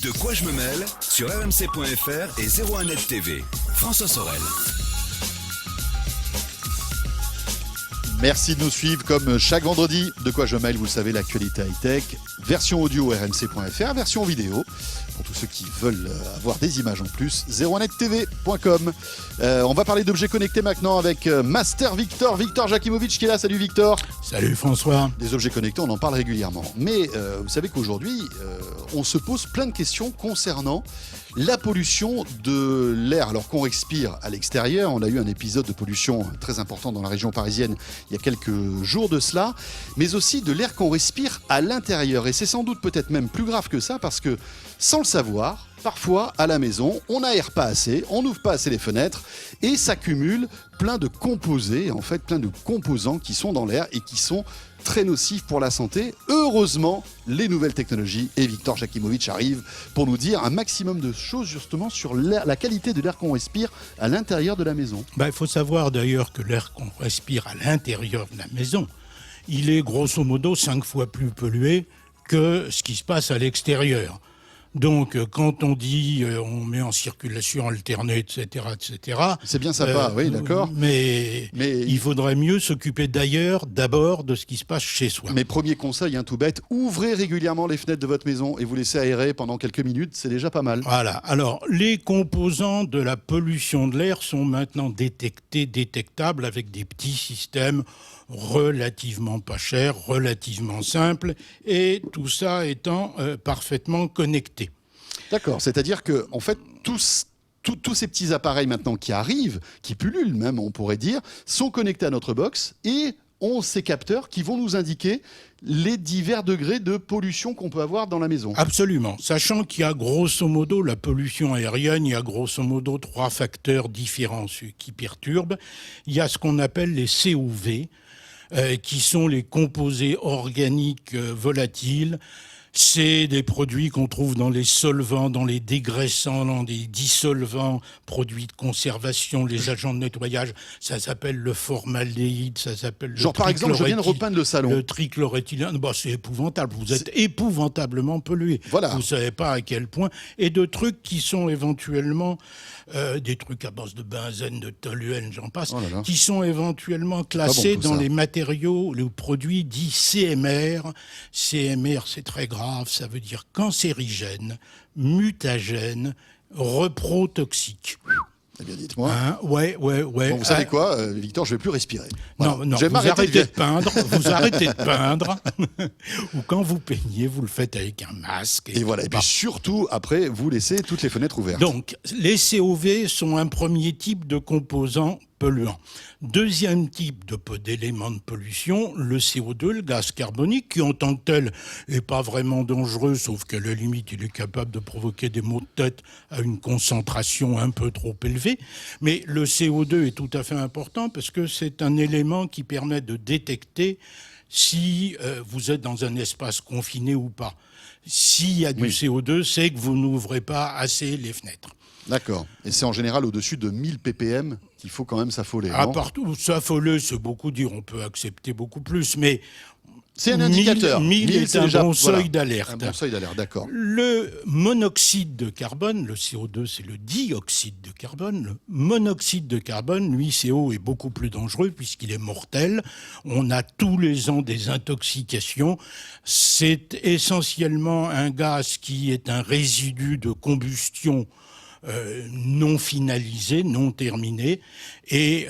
De quoi je me mêle sur rmc.fr et 01net TV. François Sorel. Merci de nous suivre comme chaque vendredi. De quoi je mêle, vous le savez, l'actualité high-tech. Version audio rmc.fr, version vidéo. Pour tous ceux qui veulent avoir des images en plus, 01nettv.com. On va parler d'objets connectés maintenant avec Master Victor Jakimovic qui est là. Salut Victor. Salut François. Des objets connectés, on en parle régulièrement. Mais vous savez qu'aujourd'hui, on se pose plein de questions concernant la pollution de l'air alors qu'on respire à l'extérieur. On a eu un épisode de pollution très important dans la région parisienne il y a quelques jours de cela, mais aussi de l'air qu'on respire à l'intérieur. Et c'est sans doute peut-être même plus grave que ça parce que, sans le savoir, parfois à la maison, on n'aère pas assez, on n'ouvre pas assez les fenêtres et s'accumule plein de composés, en fait plein de composants qui sont dans l'air et qui sont très nocifs pour la santé. Heureusement, les nouvelles technologies et Victor Jakimovic arrive pour nous dire un maximum de choses justement sur la qualité de l'air qu'on respire à l'intérieur de la maison. Il faut savoir d'ailleurs que l'air qu'on respire à l'intérieur de la maison, il est grosso modo 5 fois plus pollué que ce qui se passe à l'extérieur. Donc, quand on dit on met en circulation alternée, etc., c'est bien sympa, oui, d'accord. Mais il faudrait mieux s'occuper d'abord de ce qui se passe chez soi. Mais premier conseil, tout bête, ouvrez régulièrement les fenêtres de votre maison et vous laissez aérer pendant quelques minutes, c'est déjà pas mal. Voilà. Alors, les composants de la pollution de l'air sont maintenant détectables avec des petits systèmes relativement pas chers, relativement simples, et tout ça étant parfaitement connecté. D'accord, c'est-à-dire que en fait, tous ces petits appareils maintenant qui arrivent, qui pullulent même, on pourrait dire, sont connectés à notre box et ont ces capteurs qui vont nous indiquer les divers degrés de pollution qu'on peut avoir dans la maison. Absolument. Sachant qu'il y a grosso modo, la pollution aérienne, il y a grosso modo 3 facteurs différents qui perturbent. Il y a ce qu'on appelle les COV, qui sont les composés organiques volatiles. C'est des produits qu'on trouve dans les solvants, dans les dégraissants, dans les dissolvants, produits de conservation, les agents de nettoyage. Ça s'appelle le formaldéhyde, ça s'appelle genre par exemple, je viens de repeindre le salon. Le trichloréthylène, c'est épouvantable. Vous êtes épouvantablement pollué. Voilà. Vous ne savez pas à quel point. Et de trucs qui sont éventuellement, des trucs à base de benzène, de toluène, j'en passe, qui sont éventuellement classés dans les matériaux, les produits dits CMR. CMR, c'est très grave. Ça veut dire cancérigène, mutagène, reprotoxique. Eh bien, dites-moi. Ouais. Bon, vous savez quoi, Victor, je ne vais plus respirer. Voilà. Non, vous arrêtez de peindre, ou quand vous peignez, vous le faites avec un masque. Et voilà, et puis surtout, après, vous laissez toutes les fenêtres ouvertes. Donc, les COV sont un premier type de composants polluants. Deuxième type d'éléments de pollution, le CO2, le gaz carbonique, qui en tant que tel n'est pas vraiment dangereux, sauf qu'à la limite, il est capable de provoquer des maux de tête à une concentration un peu trop élevée. Mais le CO2 est tout à fait important parce que c'est un élément qui permet de détecter si vous êtes dans un espace confiné ou pas. S'il y a du CO2, c'est que vous n'ouvrez pas assez les fenêtres. D'accord. Et c'est en général au-dessus de 1000 ppm qu'il faut quand même s'affoler. Partout, s'affoler, c'est beaucoup dire. On peut accepter beaucoup plus, mais c'est un indicateur. 1000 est un bon seuil d'alerte. Un bon seuil d'alerte, d'accord. Le monoxyde de carbone, le CO2, c'est le dioxyde de carbone. Le monoxyde de carbone, lui, CO, est beaucoup plus dangereux puisqu'il est mortel. On a tous les ans des intoxications. C'est essentiellement un gaz qui est un résidu de combustion non finalisé, non terminé, et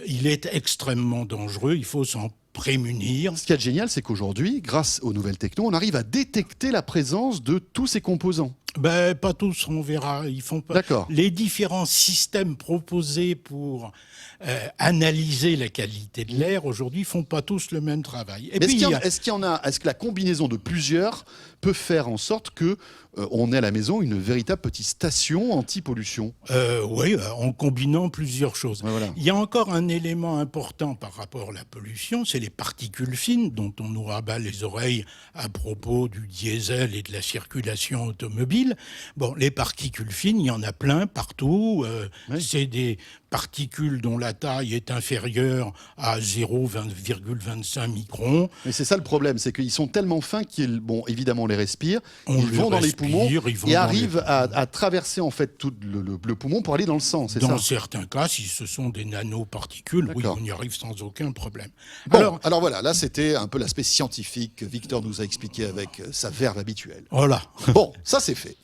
il est extrêmement dangereux, il faut s'en prémunir. Ce qui est génial, c'est qu'aujourd'hui, grâce aux nouvelles techno, on arrive à détecter la présence de tous ces composants. Pas tous, on verra. Ils font pas. D'accord. Les différents systèmes proposés pour analyser la qualité de l'air aujourd'hui font pas tous le même travail. Et est-ce que la combinaison de plusieurs peut faire en sorte que on ait à la maison une véritable petite station anti-pollution? Oui, en combinant plusieurs choses. Ouais, voilà. Il y a encore un élément important par rapport à la pollution, c'est les particules fines dont on nous rabat les oreilles à propos du diesel et de la circulation automobile. Bon, les particules fines, il y en a plein partout. C'est des particules dont la taille est inférieure à 0,25 microns. Mais c'est ça le problème, c'est qu'ils sont tellement fins qu'ils, bon, évidemment, on les respire, On ils les vont dans les respire, poumons ils vont et dans arrivent les poumons. à traverser en fait tout le poumon pour aller dans le sang, c'est ça? Dans certains cas, si ce sont des nanoparticules, oui, D'accord. on y arrive sans aucun problème. Bon, alors voilà, là c'était un peu l'aspect scientifique que Victor nous a expliqué avec sa verve habituelle. Voilà. Bon, ça c'est fait.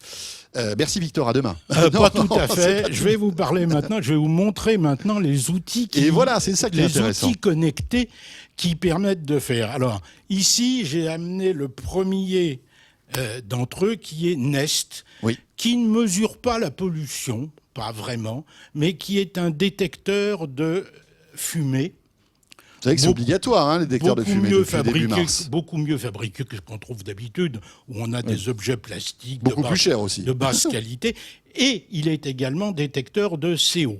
Merci Victor, à demain. Pas Non, tout à c'est fait. pas Je vais vous parler maintenant, je vais vous montrer maintenant les outils Et voilà, c'est ça qui est les intéressant. outils connectés qui permettent de faire. Alors, ici, j'ai amené le premier d'entre eux qui est Nest, Oui. qui ne mesure pas la pollution, pas vraiment, mais qui est un détecteur de fumée. Vous savez que c'est Beaucoup- obligatoire, hein, les détecteurs de fumée depuis début mars. Beaucoup mieux fabriqué que ce qu'on trouve d'habitude, où on a des objets plastiques Beaucoup de plus cher aussi. de basse qualité. Et il est également détecteur de CO,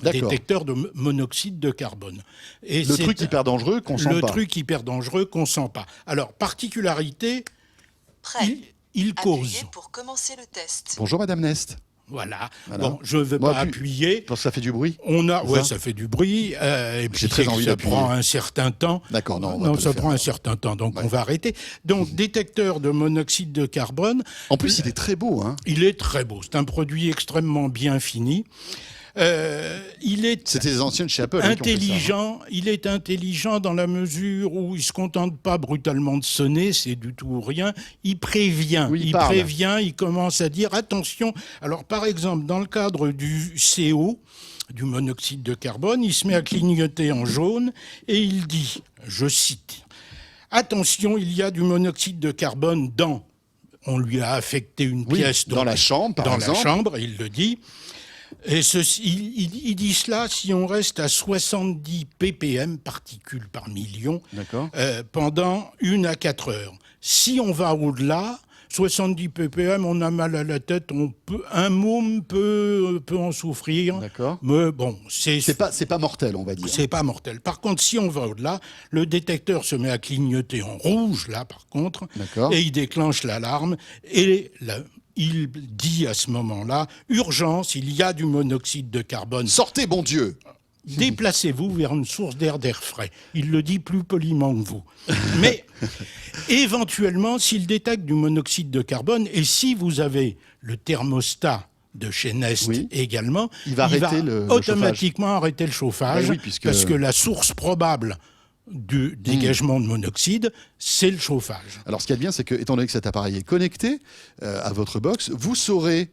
D'accord. détecteur de monoxyde de carbone. Et Le c'est truc hyper dangereux qu'on sent le pas. truc hyper dangereux qu'on sent pas. Alors, particularité, Prêt. il cause. Appuyez pour commencer le test. Bonjour Madame Nest. Voilà. Voilà. Bon, je ne vais Moi, pas puis- appuyer. Je pense que ça fait du bruit. On a, C'est ouais, ça ça fait du bruit. Et puis J'ai très c'est que envie ça d'appuyer. prend un certain temps. D'accord, non, on va pas le ça faire. prend un certain temps, donc Ouais. on va arrêter. Donc, détecteur de monoxyde de carbone, En plus, il est très beau, hein. il est très beau. C'est un produit extrêmement bien fini. Il est C'était les anciennes chez Apple. hein, qui ont fait ça, hein. intelligent. Il est intelligent dans la mesure où il se contente pas brutalement de sonner, c'est du tout ou rien. Il prévient. Oui, il il parle. prévient. Il commence à dire attention. Alors, par exemple, dans le cadre du CO, du monoxyde de carbone, il se met à clignoter en jaune et il dit, je cite, attention, il y a du monoxyde de carbone dans. On lui a affecté une Oui, pièce dans la chambre, par dans exemple. la chambre, il le dit. Et il dit cela si on reste à 70 ppm, particules par million, D'accord. pendant 1 à 4 heures. Si on va au-delà, 70 ppm, on a mal à la tête, un môme peut en souffrir. D'accord. Mais bon, C'est pas mortel, on va dire. c'est pas mortel. Par contre, si on va au-delà, le détecteur se met à clignoter en rouge, là, par contre, D'accord. et il déclenche l'alarme, et il dit à ce moment-là, urgence, il y a du monoxyde de carbone. Sortez, bon Dieu. Déplacez-vous vers une source d'air frais. Il le dit plus poliment que vous. Mais éventuellement, s'il détecte du monoxyde de carbone, et si vous avez le thermostat de chez Nest Oui. également, Il va arrêter le automatiquement arrêter le chauffage, Ben oui, puisque- parce que la source probable du dégagement de monoxyde, c'est le chauffage. Alors, ce qu'il y a de bien, c'est que, étant donné que cet appareil est connecté à votre box, vous saurez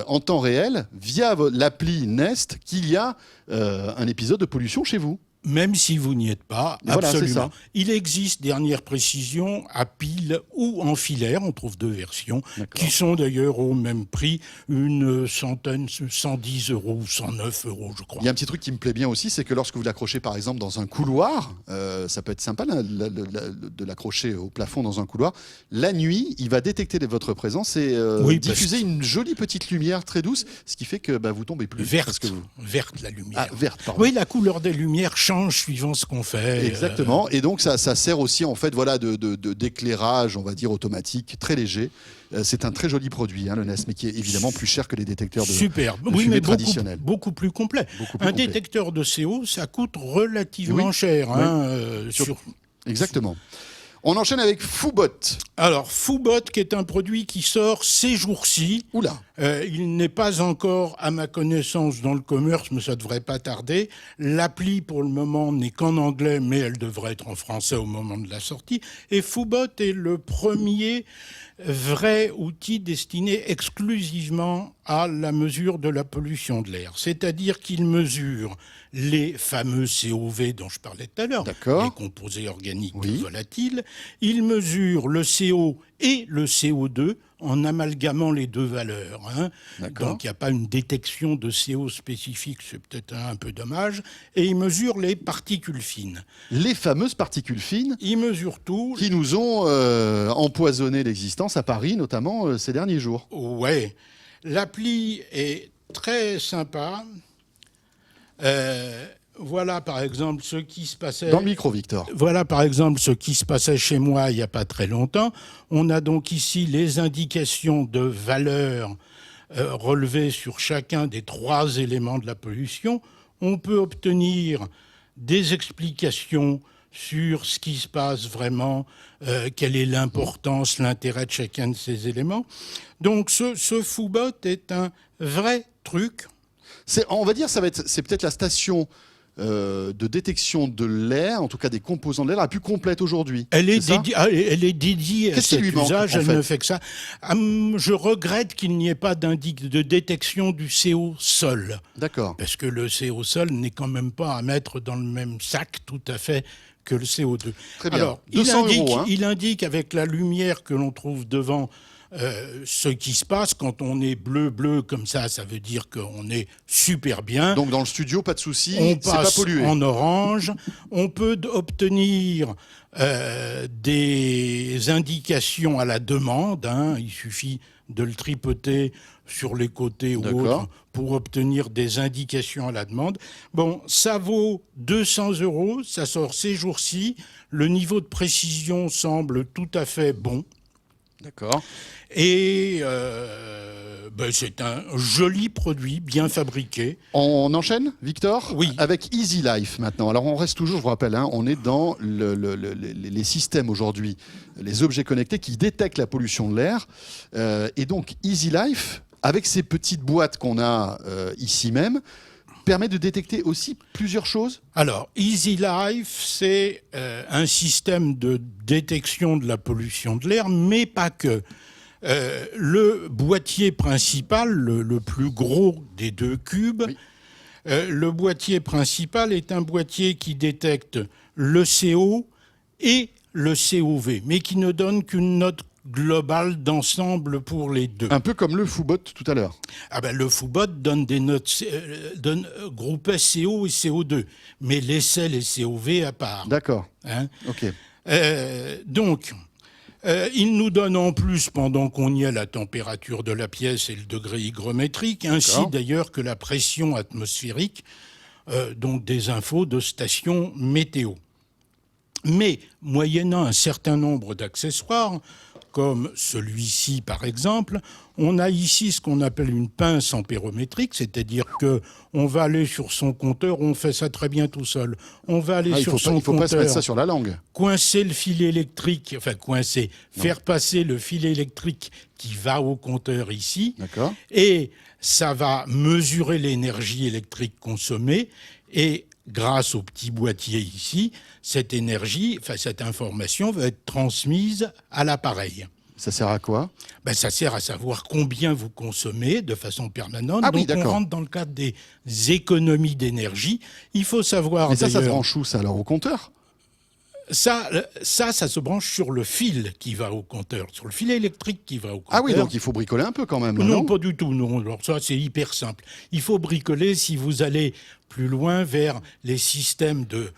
en temps réel, via l'appli Nest, qu'il y a un épisode de pollution chez vous. Même si vous n'y êtes pas, Et voilà, c'est absolument. ça. Il existe, dernière précision, à pile ou en filaire, on trouve deux versions, D'accord. qui sont d'ailleurs au même prix, une centaine, 110 euros ou 109 euros, je crois. Il y a un petit truc qui me plaît bien aussi, c'est que lorsque vous l'accrochez par exemple dans un couloir, ça peut être sympa de l'accrocher au plafond dans un couloir, la nuit, il va détecter votre présence et Oui, parce diffuser une jolie petite lumière très douce, ce qui fait que vous tombez plus. Verte, parce que vous... verte la lumière. Ah, verte, pardon. Oui, la couleur des lumières change suivant ce qu'on fait. Exactement. Et donc, ça sert aussi, en fait, voilà, d'éclairage, on va dire, automatique, très léger. C'est un très joli produit, hein, le Nest, mais qui est évidemment plus cher que les détecteurs de, Superbe. de Oui, fumée mais traditionnels. beaucoup plus complet. Beaucoup plus Un complet. détecteur de CO, ça coûte relativement Oui. cher. Oui. Hein, Exactement. On enchaîne avec Foobot. Alors, Foobot, qui est un produit qui sort ces jours-ci. Oula. Il n'est pas encore, à ma connaissance, dans le commerce, mais ça devrait pas tarder. L'appli, pour le moment, n'est qu'en anglais, mais elle devrait être en français au moment de la sortie. Et Foobot est le premier vrai outil destiné exclusivement à la mesure de la pollution de l'air. C'est-à-dire qu'il mesure les fameux COV dont je parlais tout à l'heure, D'accord. les composés organiques Oui. volatiles. Il mesure le CO et le CO2 en amalgamant les deux valeurs. Hein. D'accord. Donc il n'y a pas une détection de CO spécifique, c'est peut-être un peu dommage. Et il mesure les particules fines. Les fameuses particules fines Il mesure tout. qui nous ont empoisonné l'existence à Paris, notamment ces derniers jours. Ouais. L'appli est très sympa. Voilà par exemple ce qui se passait. Dans le micro, Victor. Voilà par exemple ce qui se passait chez moi il n'y a pas très longtemps. On a donc ici les indications de valeur relevées sur chacun des 3 éléments de la pollution. On peut obtenir des explications sur ce qui se passe vraiment, quelle est l'importance, l'intérêt de chacun de ces éléments. Donc ce Foobot est un vrai truc. On va dire, c'est peut-être la station de détection de l'air, en tout cas des composants de l'air, la plus complète aujourd'hui. Elle est dédiée à cet usage, elle ne fait que ça. Je regrette qu'il n'y ait pas de détection du CO sol. D'accord. Parce que le CO sol n'est quand même pas à mettre dans le même sac tout à fait que le CO2. Très bien. Alors, 200 €, hein. il indique avec la lumière que l'on trouve devant ce qui se passe. Quand on est bleu comme ça veut dire qu'on est super bien. Donc dans le studio, pas de souci, On c'est pas passe pollué. en orange. On peut obtenir des indications à la demande. Il suffit de le tripoter sur les côtés ou autre pour obtenir des indications à la demande. Bon, ça vaut 200 €. Ça sort ces jours-ci. Le niveau de précision semble tout à fait bon. D'accord. Et c'est un joli produit, bien fabriqué. On enchaîne, Victor ? Oui. Avec Easy Life maintenant. Alors on reste toujours, je vous rappelle, on est dans les systèmes aujourd'hui, les objets connectés qui détectent la pollution de l'air. Et donc Easy Life, avec ces petites boîtes qu'on a ici même, permet de détecter aussi plusieurs choses. Alors, Easy Life, c'est un système de détection de la pollution de l'air, mais pas que. Le boîtier principal, le plus gros des deux cubes, oui. Le boîtier principal est un boîtier qui détecte le CO et le COV, mais qui ne donne qu'une note globale d'ensemble pour les deux. Un peu comme le Foobot tout à l'heure. Le Foobot donne des notes, groupait CO et CO2, mais laissait les COV à part. D'accord. Ok. Donc, il nous donne en plus, pendant qu'on y est, la température de la pièce et le degré hygrométrique, ainsi d'ailleurs que la pression atmosphérique, donc des infos de stations météo. Mais, moyennant un certain nombre d'accessoires, comme celui-ci par exemple, on a ici ce qu'on appelle une pince ampérométrique, c'est-à-dire que on va aller sur son compteur, on fait ça très bien tout seul. On va aller sur son compteur. Il ne faut pas se mettre ça sur la langue. Coincer le fil électrique, faire passer le fil électrique qui va au compteur ici. D'accord. Et ça va mesurer l'énergie électrique consommée et grâce au petit boîtier ici, cette information va être transmise à l'appareil. Ça sert à quoi ? Ça sert à savoir combien vous consommez de façon permanente. Ah oui, donc on rentre dans le cadre des économies d'énergie. Il faut savoir. Mais ça se branche où ça alors au compteur ? Ça se branche sur le fil qui va au compteur, sur le fil électrique qui va au compteur. Ah oui, donc il faut bricoler un peu quand même. Non, pas du tout. Non, alors ça, c'est hyper simple. Il faut bricoler si vous allez plus loin vers les systèmes de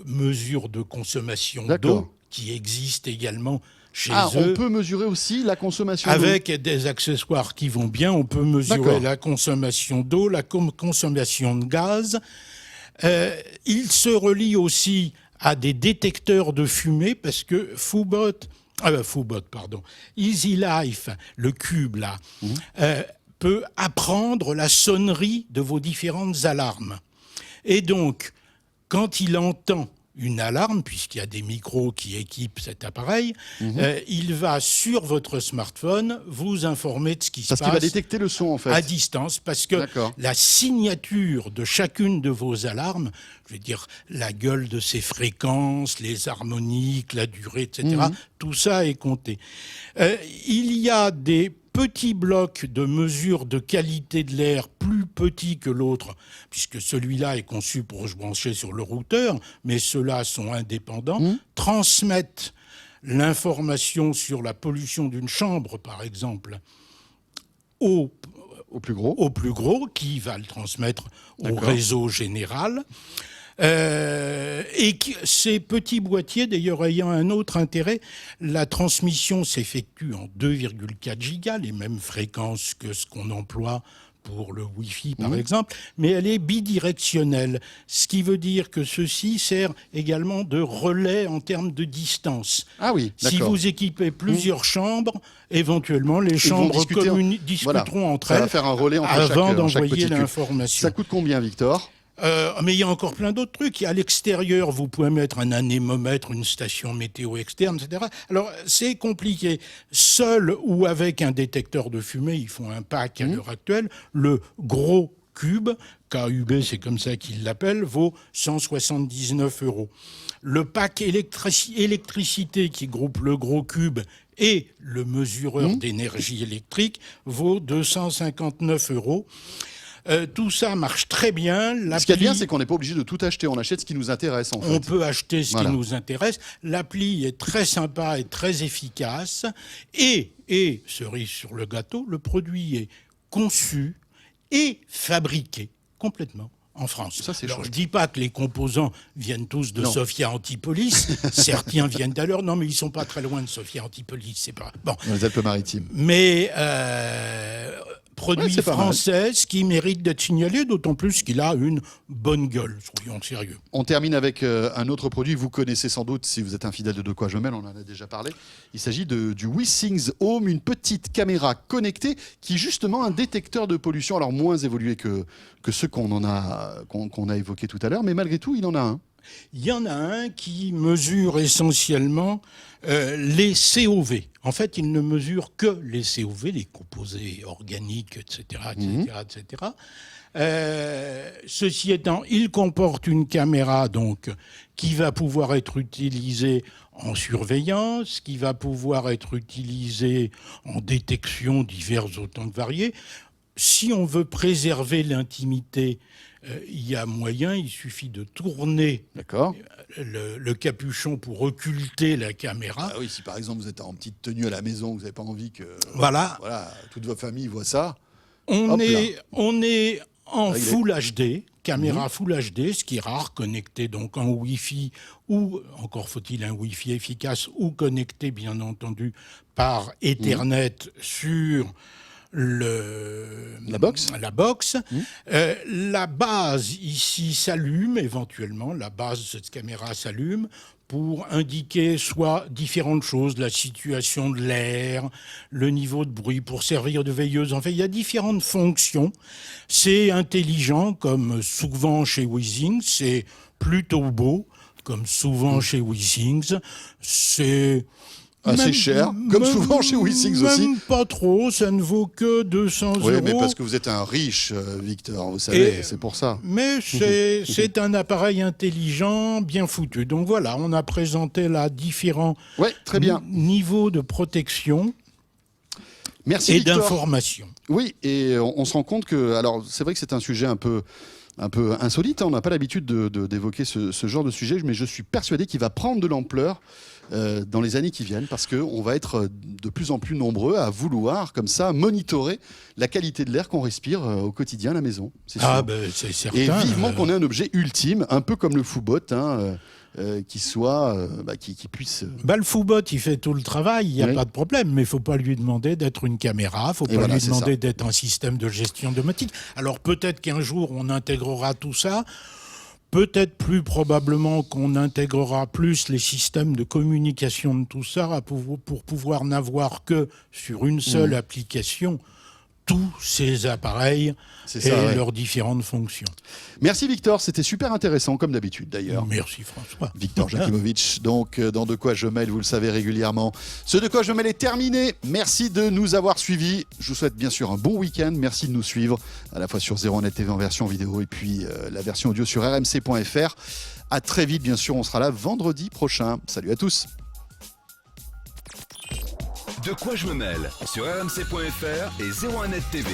mesure de consommation d'eau qui existent également chez eux. On peut mesurer aussi la consommation d'eau. Avec des accessoires qui vont bien, on peut mesurer la consommation d'eau, la consommation de gaz. Il se relie aussi à des détecteurs de fumée parce que Easy Life, le cube là, peut apprendre la sonnerie de vos différentes alarmes. Et donc, quand il entend une alarme, puisqu'il y a des micros qui équipent cet appareil, il va sur votre smartphone vous informer de ce qui se passe. Parce qu'il va détecter le son en fait. À distance, parce que la signature de chacune de vos alarmes, je veux dire la gueule de ses fréquences, les harmoniques, la durée, etc., tout ça est compté. Il y a des petits blocs de mesure de qualité de l'air plus petits que l'autre, puisque celui-là est conçu pour se brancher sur le routeur, mais ceux-là sont indépendants, transmettent l'information sur la pollution d'une chambre, par exemple, au plus gros, qui va le transmettre au réseau général. Et ces petits boîtiers, d'ailleurs, ayant un autre intérêt, la transmission s'effectue en 2,4 gigas, les mêmes fréquences que ce qu'on emploie pour le Wi-Fi, par exemple, mais elle est bidirectionnelle, ce qui veut dire que ceci sert également de relais en termes de distance. Ah oui, si vous équipez plusieurs chambres, éventuellement, les chambres discuteront entre elles faire un relais entre avant d'envoyer l'information. Ça coûte combien, Victor ? Mais il y a encore plein d'autres trucs. À l'extérieur, vous pouvez mettre un anémomètre, une station météo externe, etc. Alors, c'est compliqué. Seul ou avec un détecteur de fumée, ils font un pack à l'heure actuelle. Le gros cube, KUB, c'est comme ça qu'ils l'appellent, vaut 179 €. Le pack électricité qui groupe le gros cube et le mesureur d'énergie électrique vaut 259 €. Tout ça marche très bien. Ce qui est bien, c'est qu'on n'est pas obligé de tout acheter. On achète ce qui nous intéresse, en fait. On peut acheter ce Voilà. qui nous intéresse. L'appli est très sympa et très efficace. Et, cerise sur le gâteau, le produit est conçu et fabriqué complètement en France. Ça, c'est Alors, chouette. je dis pas que les composants viennent tous de Non. Sofia Antipolis. Certains viennent d'ailleurs. Non, mais ils sont pas très loin de Sofia Antipolis. C'est pas bon. Dans les Alpes-Maritimes. Mais produit c'est pas mal. français, ce qui mérite d'être signalé, d'autant plus qu'il a une bonne gueule, soyons sérieux. On termine avec un autre produit. Vous connaissez sans doute, si vous êtes un fidèle de quoi je mêle, on en a déjà parlé. Il s'agit du WeThings Home, une petite caméra connectée qui est justement un détecteur de pollution, alors moins évolué que ceux qu'on a évoqués tout à l'heure, mais malgré tout, il en a un. Il y en a un qui mesure essentiellement les COV. En fait, il ne mesure que les COV, les composés organiques, etc., etc. Ceci étant, il comporte une caméra donc qui va pouvoir être utilisée en surveillance, qui va pouvoir être utilisée en détection diverses autant que variées. Si on veut préserver l'intimité, il y a moyen, il suffit de tourner D'accord. le capuchon pour occulter la caméra. Ah oui, si par exemple vous êtes en petite tenue à la maison, vous n'avez pas envie que Voilà. toute votre famille voit ça. On Hop est en Réglé. Full HD, caméra Full HD, ce qui est rare, connecté donc en Wi-Fi, ou encore faut-il un Wi-Fi efficace, ou connecté bien entendu par Ethernet sur La box. La base ici s'allume éventuellement, la base de cette caméra s'allume pour indiquer soit différentes choses, la situation de l'air, le niveau de bruit, pour servir de veilleuse. En fait, il y a différentes fonctions. C'est intelligent, comme souvent chez WeThings, c'est plutôt beau, comme souvent chez WeThings. C'est Assez cher, comme souvent chez WeThings aussi. Même pas trop, ça ne vaut que 200 €. Oui, mais parce que vous êtes un riche, Victor, vous savez, c'est pour ça. Mais c'est un appareil intelligent, bien foutu. Donc voilà, on a présenté là différents Ouais, très bien. niveaux de protection Merci, et Victor. d'information. Oui, et on se rend compte que, alors c'est vrai que c'est un sujet un peu insolite, hein, on n'a pas l'habitude d'évoquer ce genre de sujet, mais je suis persuadé qu'il va prendre de l'ampleur dans les années qui viennent, parce qu'on va être de plus en plus nombreux à vouloir, comme ça, monitorer la qualité de l'air qu'on respire au quotidien à la maison. C'est sûr. Ah ben c'est certain. Et vivement qu'on ait un objet ultime, un peu comme le Foobot, hein, qui puisse... Le Foobot, il fait tout le travail, il n'y a pas de problème, mais il ne faut pas lui demander d'être une caméra, il ne faut pas lui demander d'être un système de gestion automatique. Alors peut-être qu'un jour, on intégrera tout ça, peut-être plus probablement qu'on intégrera plus les systèmes de communication de tout ça pour pouvoir n'avoir que sur une seule application tous ces appareils leurs différentes fonctions. Merci Victor, c'était super intéressant comme d'habitude d'ailleurs. Merci François. Victor Jakimovic, donc dans De quoi je mêle, vous le savez régulièrement. Ce De quoi je mêle est terminé. Merci de nous avoir suivis. Je vous souhaite bien sûr un bon week-end. Merci de nous suivre à la fois sur 01net TV en version vidéo et puis la version audio sur rmc.fr. À très vite, bien sûr, on sera là vendredi prochain. Salut à tous. De quoi je me mêle sur rmc.fr et 01net TV.